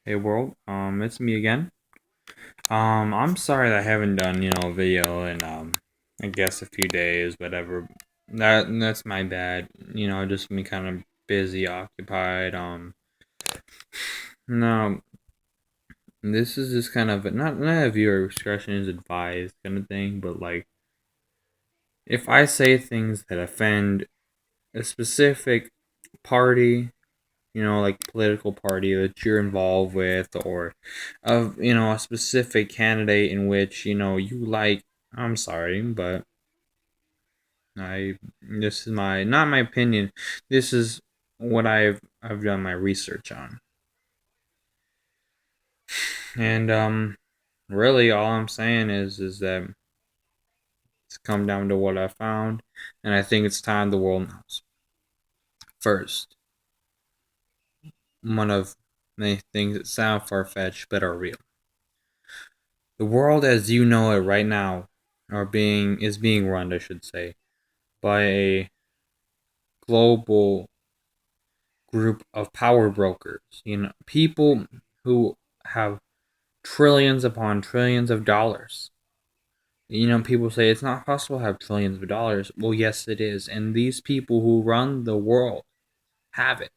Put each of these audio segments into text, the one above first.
Hey world, it's me again. I'm sorry that I haven't done, a video in I guess a few days, whatever. That's my bad. Just been kind of busy, occupied. No, this is just kind of not a viewer discretion is advised kind of thing, but like if I say things that offend a specific party, like political party that you're involved with, or of a specific candidate in which you like. I'm sorry, but I this is my not my opinion. This is what I've done my research on, and really all I'm saying is that it's come down to what I found, and I think it's time the world knows. First, one of many things that sound far fetched but are real. The world as you know it right now is being run, I should say, by a global group of power brokers. People who have trillions upon trillions of dollars. People say it's not possible to have trillions of dollars. Well, yes, it is. And these people who run the world have it.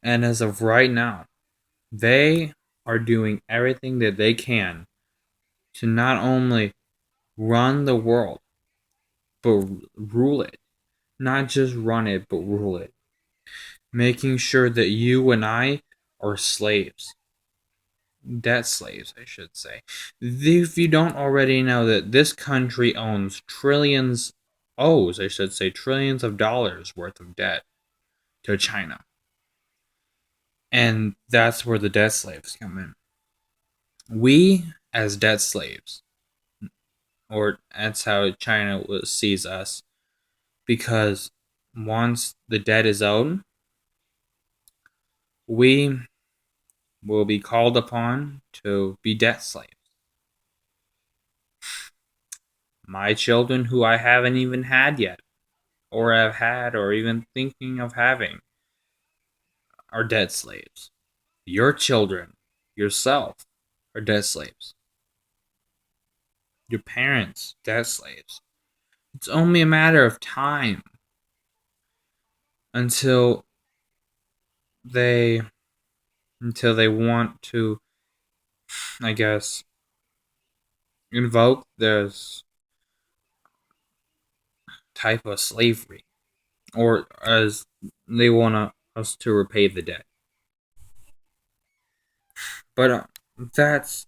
And as of right now, they are doing everything that they can to not only run the world, but rule it. Not just run it, but rule it. Making sure that you and I are slaves. Debt slaves, I should say. If you don't already know that this country I should say, trillions of dollars worth of debt to China. And that's where the debt slaves come in. We, as debt slaves, or that's how China sees us, because once the debt is owed, we will be called upon to be debt slaves. My children, who I haven't even had yet, or have had, or even thinking of having, are debt slaves. Your children, yourself, are debt slaves. Your parents, debt slaves. It's only a matter of time until they want to, I guess, invoke this type of slavery, or as they want us to repay the debt. But that's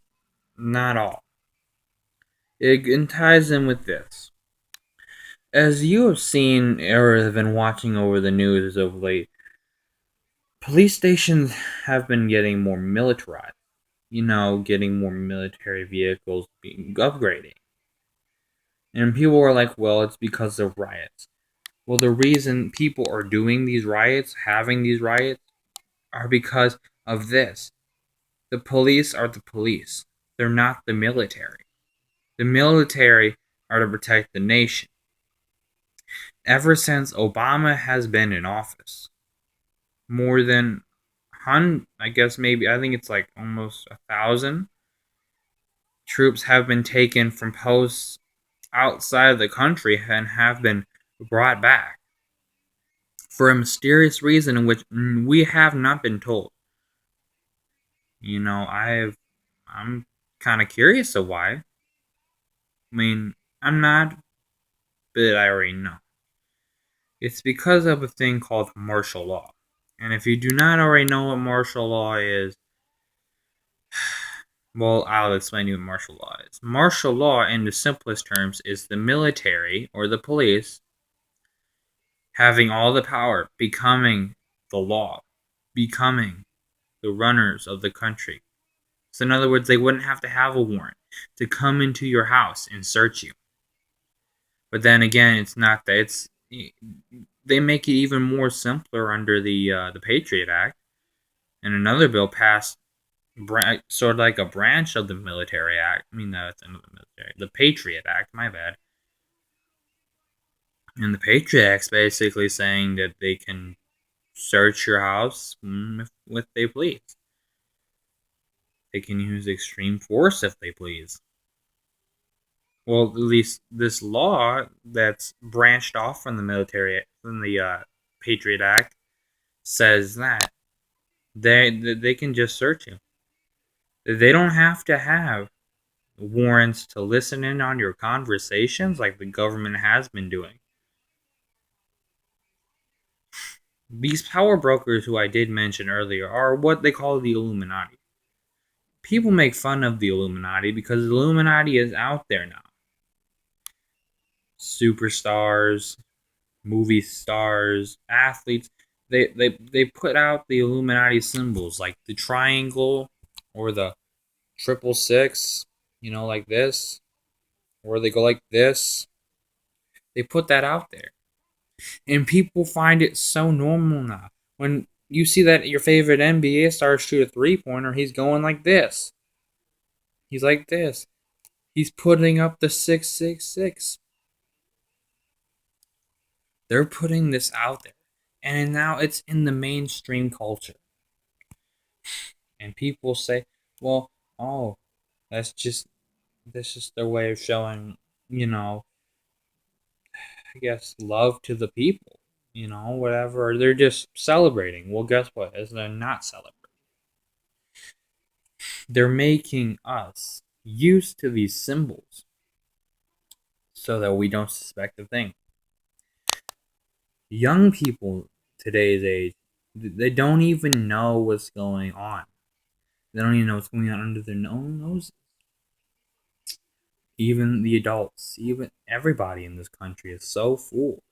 not all. It ties in with this. As you have seen or have been watching over the news of late, police stations have been getting more militarized. Getting more military vehicles being upgraded. And people are like, well, it's because of riots. Well, the reason people are doing these riots, having these riots, are because of this. The police are the police. They're not the military. The military are to protect the nation. Ever since Obama has been in office, more than I guess maybe I think it's like almost 1,000 troops have been taken from posts outside of the country and have been brought back for a mysterious reason in which we have not been told. I'm kind of curious of why. I mean, I'm not, but I already know. It's because of a thing called martial law. And if you do not already know what martial law is, well, I'll explain to you what martial law is. Martial law, in the simplest terms, is the military or the police having all the power, becoming the law, becoming the runners of the country. So, in other words, they wouldn't have to have a warrant to come into your house and search you. But then again, it's not that. They make it even more simpler under the Patriot Act, and another bill passed, sort of like a branch of the Military Act. I mean, that's another military. The Patriot Act. My bad. And the Patriot Act's basically saying that they can search your house if they please. They can use extreme force if they please. Well, at least this law that's branched off from the military, from the Patriot Act, says that they can just search you. They don't have to have warrants to listen in on your conversations like the government has been doing. These power brokers, who I did mention earlier, are what they call the Illuminati. People make fun of the Illuminati because the Illuminati is out there now. Superstars, movie stars, athletes, they put out the Illuminati symbols like the triangle or the 666, like this, or they go like this. They put that out there. And people find it so normal now. When you see that your favorite NBA star shoot a 3-pointer, he's going like this. He's like this. He's putting up the 666. They're putting this out there. And now it's in the mainstream culture. And people say, well, oh, that's just their way of showing, I guess, love to the people. Whatever. They're just celebrating. Well, guess what? As they're not celebrating. They're making us used to these symbols so that we don't suspect a thing. Young people today's age, they don't even know what's going on. They don't even know what's going on under their own noses. Even the adults, even everybody in this country is so fooled.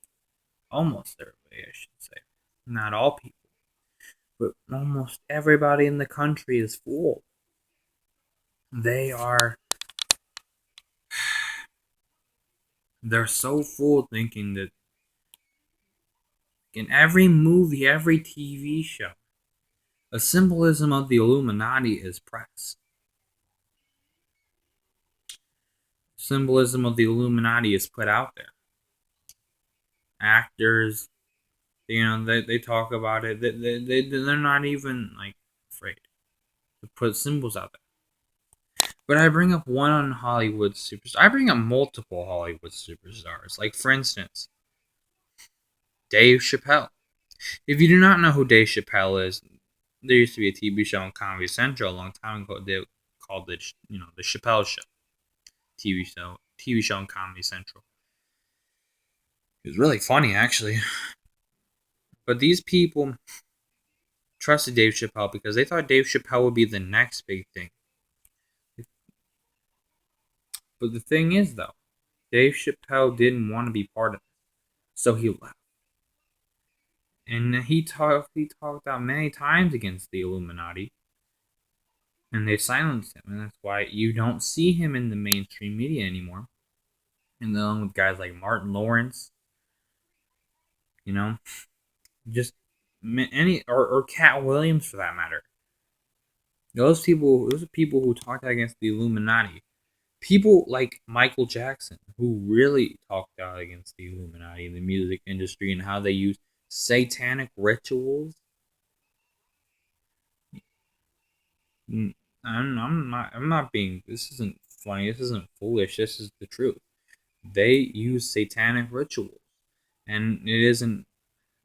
Almost everybody, I should say. Not all people, but almost everybody in the country is fooled. They're so fooled thinking that in every movie, every TV show, a symbolism of the Illuminati is pressed. Symbolism of the Illuminati is put out there. Actors, they talk about it. They're not even like afraid to put symbols out there. But I bring up one Hollywood superstar. I bring up multiple Hollywood superstars. Like, for instance, Dave Chappelle. If you do not know who Dave Chappelle is, there used to be a TV show on Comedy Central a long time ago. They called it, the Chappelle Show. TV show on Comedy Central. It was really funny, actually. But these people trusted Dave Chappelle because they thought Dave Chappelle would be the next big thing. But the thing is, though, Dave Chappelle didn't want to be part of it, so he left. And he talked out many times against the Illuminati, and they silenced him, and that's why you don't see him in the mainstream media anymore. And along with guys like Martin Lawrence, just any or Cat Williams for that matter. Those are people who talked against the Illuminati. People like Michael Jackson, who really talked out against the Illuminati in the music industry and how they use satanic rituals. I'm not being. This isn't funny. This isn't foolish. This is the truth. They use satanic rituals, and it isn't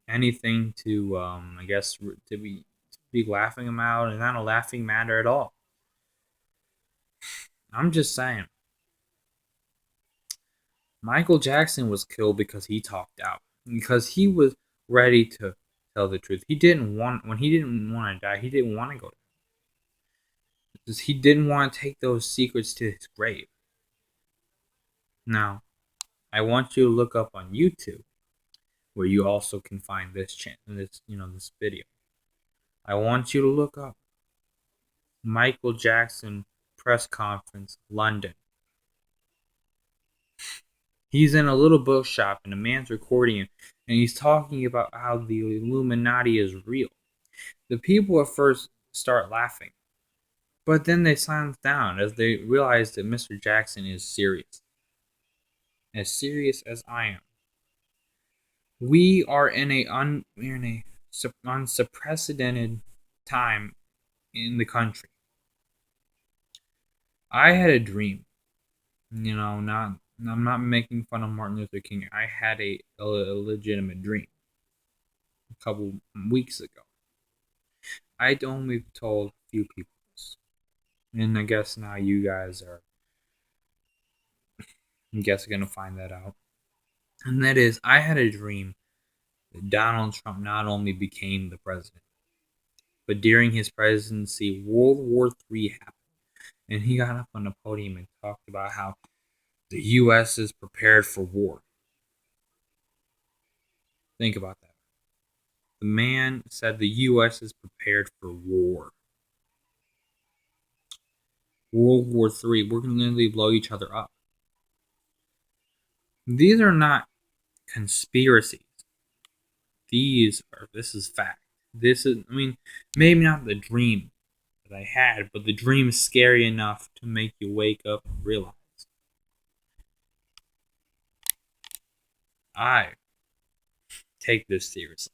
anything to I guess to be laughing them out. It's not a laughing matter at all. I'm just saying. Michael Jackson was killed because he talked out. Because he was ready to tell the truth. He didn't want to die, he didn't want to go. Because he didn't want to take those secrets to his grave. Now, I want you to look up on YouTube, where you also can find this this video. I want you to look up Michael Jackson press conference, London. He's in a little bookshop and a man's recording him, and he's talking about how the Illuminati is real. The people at first start laughing, but then they silence down as they realize that Mr. Jackson is serious. As serious as I am. We are in an unprecedented time in the country. I had a dream. Not I'm not making fun of Martin Luther King. I had a legitimate dream a couple weeks ago. I'd only told a few people this, and I guess now you guys are, I guess, gonna find that out. And that is, I had a dream that Donald Trump not only became the president, but during his presidency, World War III happened, and he got up on the podium and talked about how the U.S. is prepared for war. Think about that. The man said the U.S. is prepared for war. World War III, we're going to literally blow each other up. These are not conspiracies. This is fact. This is, I mean, maybe not the dream that I had, but the dream is scary enough to make you wake up and realize I take this seriously.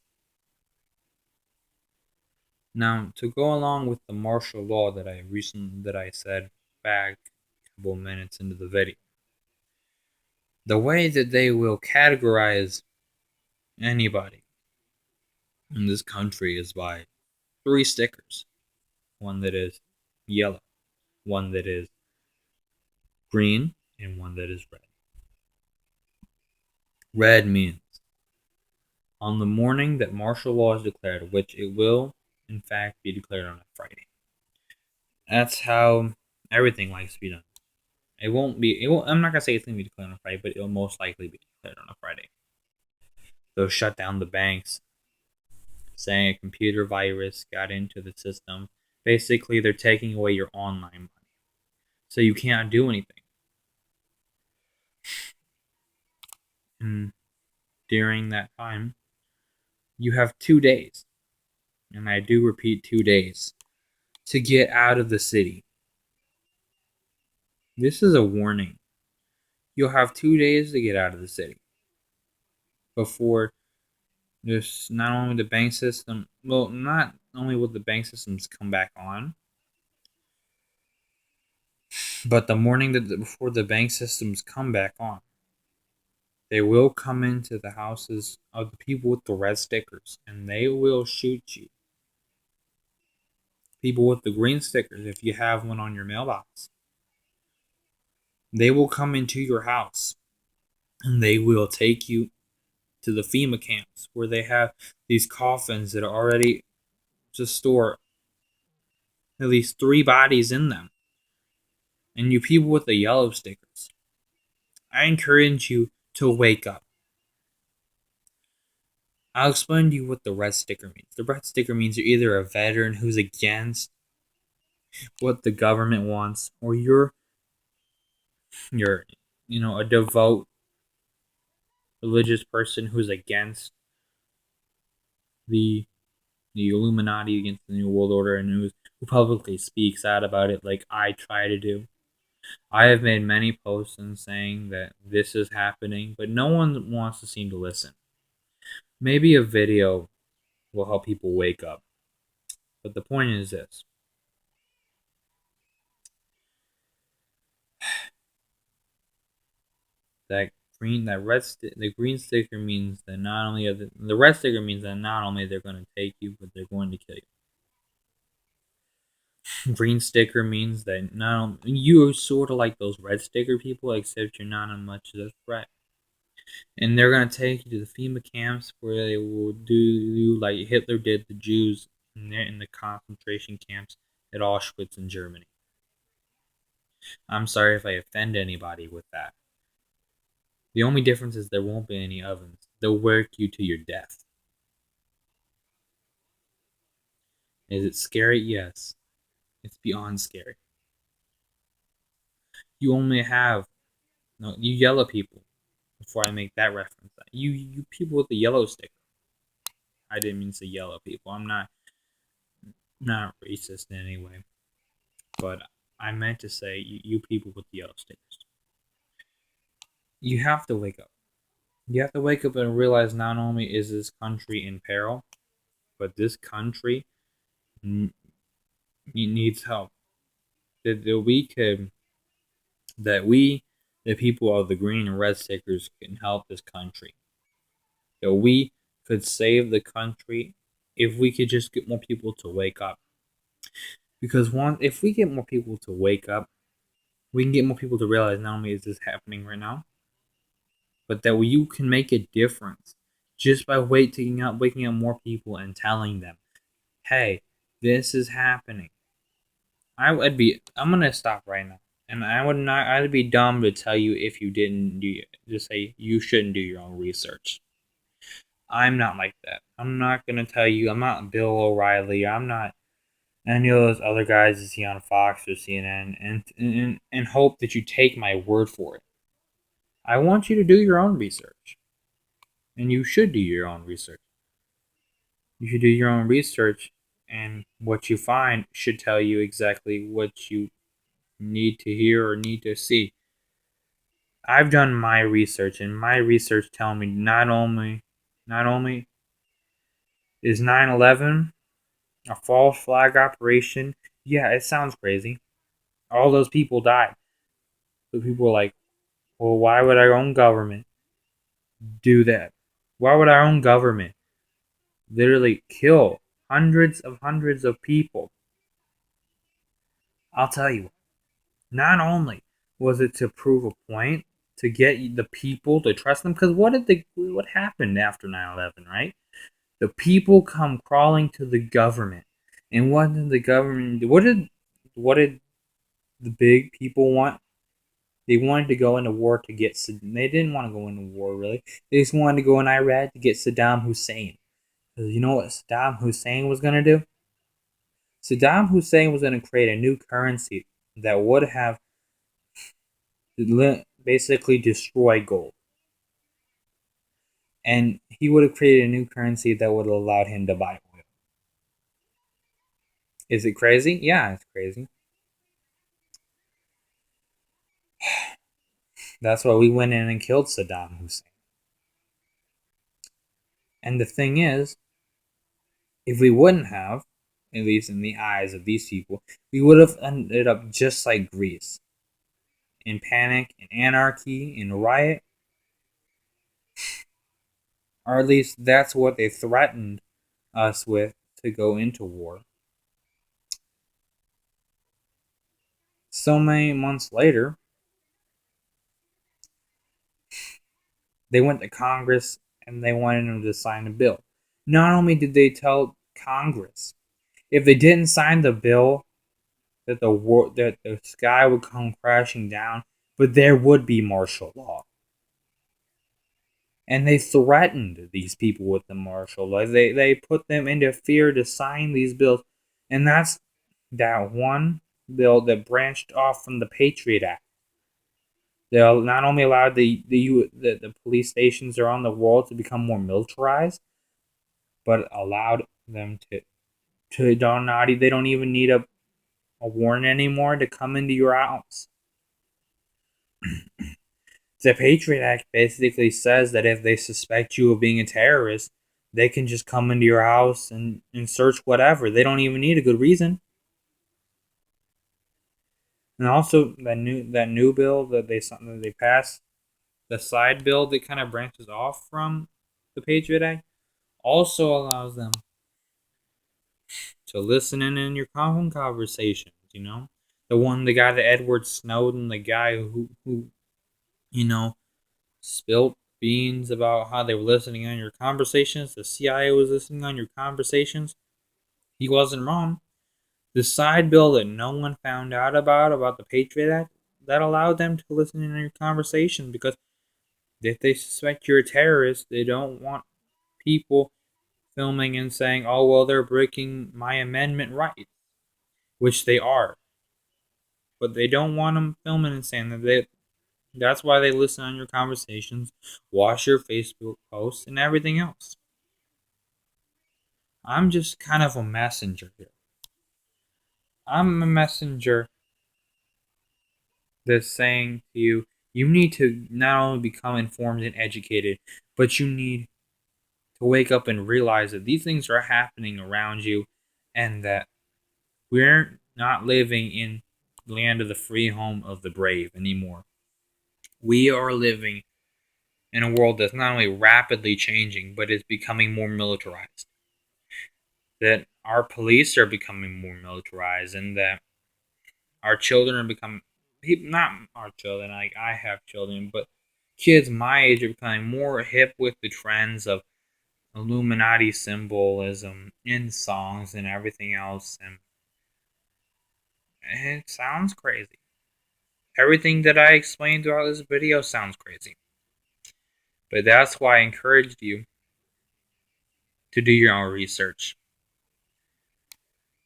Now, to go along with the martial law that I said back a couple minutes into the video, the way that they will categorize anybody in this country is by three stickers. One that is yellow, one that is green, and one that is red. Red means on the morning that martial law is declared, which it will in fact be declared on a Friday. That's how everything likes to be done. It won't be. It won't, I'm not gonna say it's gonna be declared on a Friday, but it'll most likely be declared on a Friday. They'll shut down the banks, saying a computer virus got into the system. Basically, they're taking away your online money, so you can't do anything. And during that time, you have 2 days, and I do repeat 2 days, to get out of the city. This is a warning. You'll have 2 days to get out of the city before there's not only the bank system, well, not only will the bank systems come back on, but the morning before the bank systems come back on, they will come into the houses of the people with the red stickers and they will shoot you. People with the green stickers, if you have one on your mailbox, they will come into your house and they will take you to the FEMA camps where they have these coffins that are already to store at least 3 bodies in them. And you people with the yellow stickers, I encourage you to wake up. I'll explain to you what the red sticker means. The red sticker means you're either a veteran who's against what the government wants, or you're a devout religious person who's against the the Illuminati, against the New World Order, and who publicly speaks out about it like I try to do. I have made many posts and saying that this is happening, but no one wants to seem to listen. Maybe a video will help people wake up. But the point is this. The green sticker means that not only the red sticker means that not only they're going to take you, but they're going to kill you. Green sticker means that not only you're sort of like those red sticker people, except you're not as much of a threat. And they're going to take you to the FEMA camps where they will do you like Hitler did the Jews in the concentration camps at Auschwitz in Germany. I'm sorry if I offend anybody with that. The only difference is there won't be any ovens. They'll work you to your death. Is it scary? Yes. It's beyond scary. You only have no you yellow people. Before I make that reference, you people with the yellow sticker. I didn't mean to say yellow people. I'm not racist in any way, but I meant to say you people with the yellow stickers. You have to wake up. You have to wake up and realize not only is this country in peril, but this country needs help. That we could that we, the people of the green and red stickers, can help this country. That we could save the country if we could just get more people to wake up. Because if we get more people to wake up, we can get more people to realize not only is this happening right now, but that you can make a difference just by waking up more people and telling them, "Hey, this is happening." I'm gonna stop right now, and I would not. I'd be dumb to tell you if you didn't do. Just say you shouldn't do your own research. I'm not like that. I'm not gonna tell you. I'm not Bill O'Reilly. I'm not any of those other guys you see on Fox or CNN, and hope that you take my word for it. I want you to do your own research, and you should do your own research. You should do your own research, and what you find should tell you exactly what you need to hear or need to see. I've done my research, and my research telling me not only is 9/11 a false flag operation. Yeah, it sounds crazy. All those people died. So people were like, well, why would our own government do that? Why would our own government literally kill hundreds of people? I'll tell you, not only was it to prove a point, to get the people to trust them, because what happened after 9/11, right? The people come crawling to the government. And what did the government do? What did the big people want? They wanted to go into war to get. They didn't want to go into war really. They just wanted to go in Iraq to get Saddam Hussein. Because you know what Saddam Hussein was going to do? Saddam Hussein was going to create a new currency that would have basically destroyed gold. And he would have created a new currency that would have allowed him to buy oil. Is it crazy? Yeah, it's crazy. That's why we went in and killed Saddam Hussein. And the thing is, if we wouldn't have, at least in the eyes of these people, we would have ended up just like Greece, in panic, in anarchy, in riot. Or at least that's what they threatened us with to go into war. So many months later, they went to Congress and they wanted them to sign a bill. Not only did they tell Congress if they didn't sign the bill that the sky would come crashing down, but there would be martial law. And they threatened these people with the martial law. They put them into fear to sign these bills. And that's that one bill that branched off from the Patriot Act. They not only allowed the police stations around the world to become more militarized, but allowed them to they don't even need a warrant anymore to come into your house. The Patriot Act basically says that if they suspect you of being a terrorist, they can just come into your house and search whatever. They don't even need a good reason. And also that new bill that they passed, the side bill that kind of branches off from the Patriot Act, also allows them to listen in your phone conversations. The guy that Edward Snowden, the guy who you know spilt beans about how they were listening on your conversations. The CIA was listening on your conversations. He wasn't wrong. The side bill that no one found out about the Patriot Act, that allowed them to listen in on your conversation, because if they suspect you're a terrorist, they don't want people filming and saying, oh, well, they're breaking my amendment rights, which they are. But they don't want them filming and saying that's why they listen on your conversations, watch your Facebook posts, and everything else. I'm just kind of a messenger here. I'm a messenger that's saying to you, you need to not only become informed and educated, but you need to wake up and realize that these things are happening around you, and that we're not living in land of the free, home of the brave anymore. We are living in a world that's not only rapidly changing, but is becoming more militarized. That our police are becoming more militarized, and that our children are becoming, not our children, like I have children, but kids my age are becoming more hip with the trends of illuminati symbolism in songs and everything else, and it sounds crazy. Everything that I explained throughout this video sounds crazy, but that's why I encouraged you to do your own research.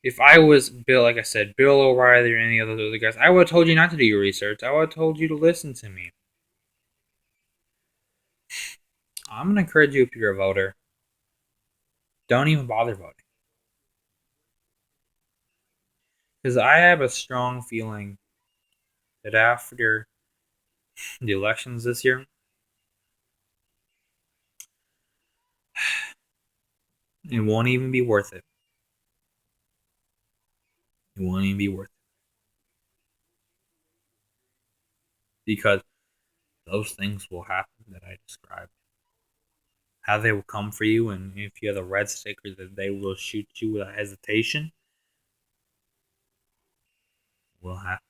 If I was Bill, like I said, Bill O'Reilly or any of those other guys, I would have told you not to do your research. I would have told you to listen to me. I'm going to encourage you, if you're a voter, don't even bother voting. Because I have a strong feeling that after the elections this year, it won't even be worth it. It won't even be worth it. Because those things will happen that I described. How they will come for you, and if you have the red sticker, that they will shoot you without hesitation, will happen.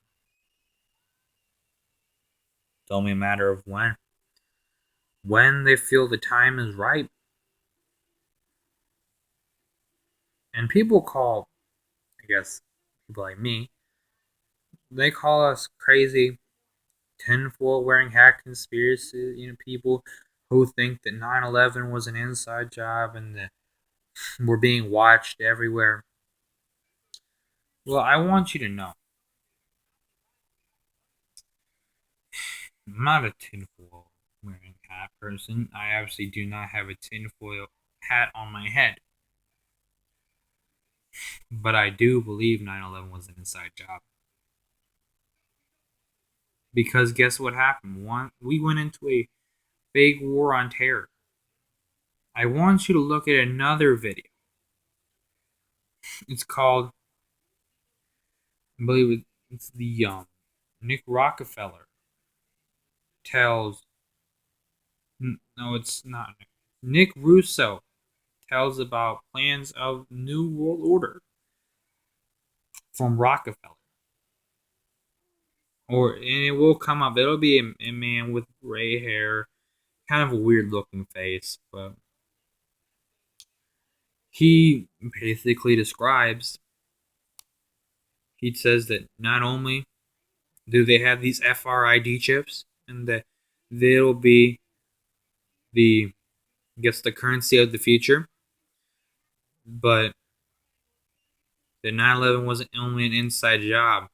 It's only a matter of when. When they feel the time is right. And people call, I guess, people like me, they call us crazy, tinfoil wearing hack conspiracy, people who think that 9/11 was an inside job and that we're being watched everywhere. Well, I want you to know, I'm not a tinfoil wearing hat person. I obviously do not have a tinfoil hat on my head. But I do believe 9/11 was an inside job. Because guess what happened? We went into a big war on terror. I want you to look at another video. It's called, I believe it's the Nick Rockefeller tells. No, it's not. Nick Russo tells about plans of New World Order from Rockefeller. And it will come up. It'll be a man with gray hair, kind of a weird looking face, but he basically describes. He says that not only do they have these FRID chips, and that they'll be the, I guess, the currency of the future, but that 9/11 wasn't only an inside job,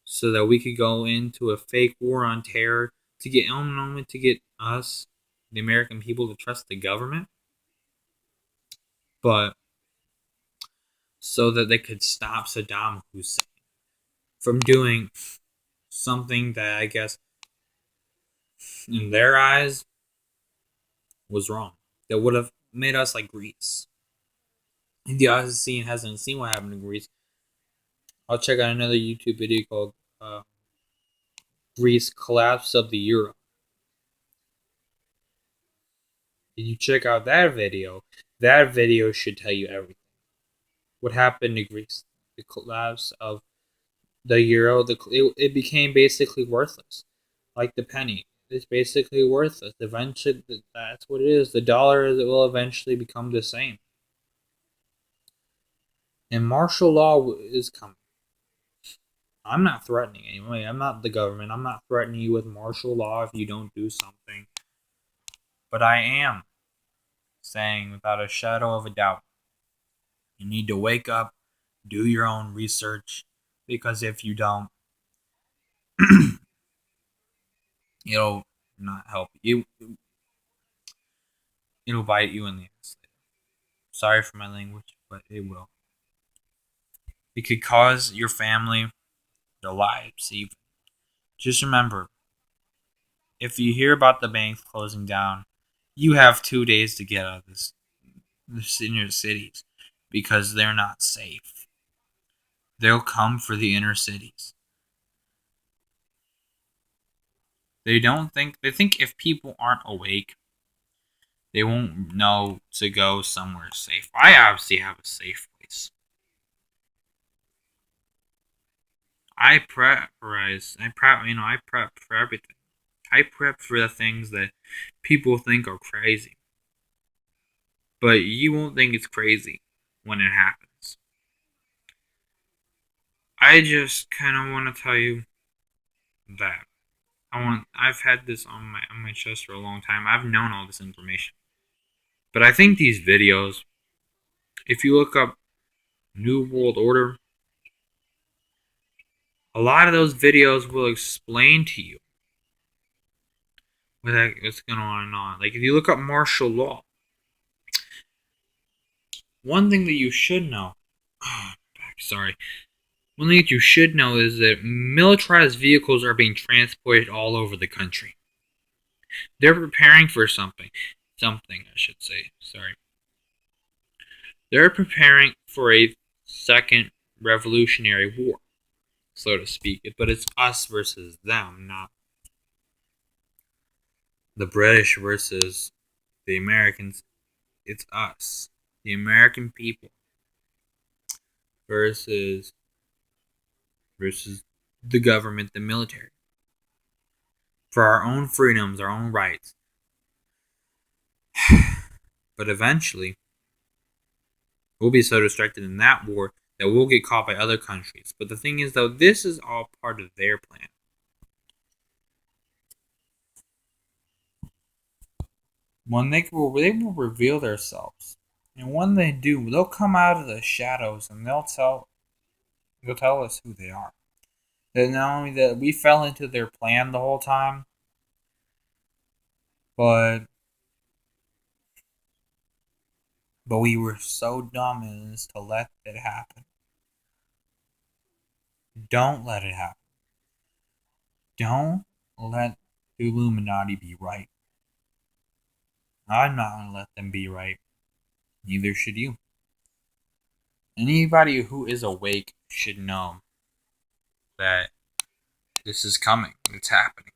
so that we could go into a fake war on terror to get only to get us, the American people, to trust the government, but so that they could stop Saddam Hussein from doing something that I guess in their eyes was wrong. That would have made us like Greece. If the audience hasn't seen what happened in Greece, I'll check out another YouTube video called Greece Collapse of the Euro. If you check out that video should tell you everything. What happened to Greece? The collapse of the euro. It became basically worthless, like the penny. It's basically worthless. Eventually, that's what it is. The dollar will eventually become the same. And martial law is coming. I'm not threatening anybody. I'm not the government. I'm not threatening you with martial law if you don't do something. But I am saying without a shadow of a doubt, you need to wake up, do your own research, because if you don't, it'll not help you. It'll bite you in the ass. Sorry for my language, but it will. It could cause your family their lives even. Just remember, if you hear about the banks closing down, you have 2 days to get out of this inner cities because they're not safe. They'll come for the inner cities. They don't think, they think if people aren't awake, they won't know to go somewhere safe. I obviously have a safe place. I prep for I prep for everything. I prep for the things that people think are crazy. But you won't think it's crazy when it happens. I just kind of want to tell you that I've had this on my chest for a long time. I've known all this information. But I think these videos, if you look up New World Order, a lot of those videos will explain to you what's going on. Like if you look up martial law, one thing that you should know, sorry, one thing that you should know is that militarized vehicles are being transported all over the country. They're preparing for something. Something, I should say. Sorry. They're preparing for a second revolutionary war, so to speak. But it's us versus them, not the British versus the Americans. It's us, the American people, versus the government, the military, for our own freedoms, our own rights. But eventually, we'll be so distracted in that war that we'll get caught by other countries. But the thing is, though, this is all part of their plan. When they will reveal themselves, and when they do, they'll come out of the shadows and they'll tell us who they are. That not only that we fell into their plan the whole time, but we were so dumb as to let it happen. Don't let it happen. Don't let the Illuminati be right. I'm not going to let them be right. Neither should you. Anybody who is awake should know that this is coming. It's happening.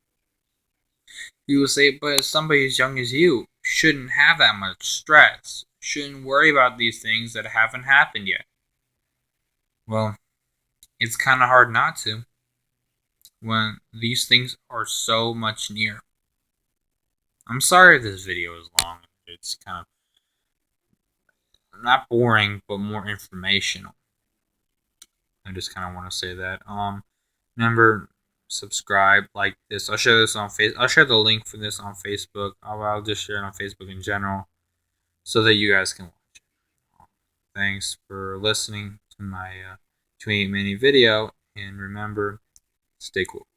You will say, but somebody as young as you shouldn't have that much stress. Shouldn't worry about these things that haven't happened yet. Well, it's kind of hard not to when these things are so much near. I'm sorry this video is long. It's kind of not boring, but more informational. I just kind of want to say that. Remember, subscribe, like this. I'll share this on I'll share the link for this on Facebook. I'll just share it on Facebook in general, so that you guys can watch it. Thanks for listening to my 28-minute video, and remember, stay cool.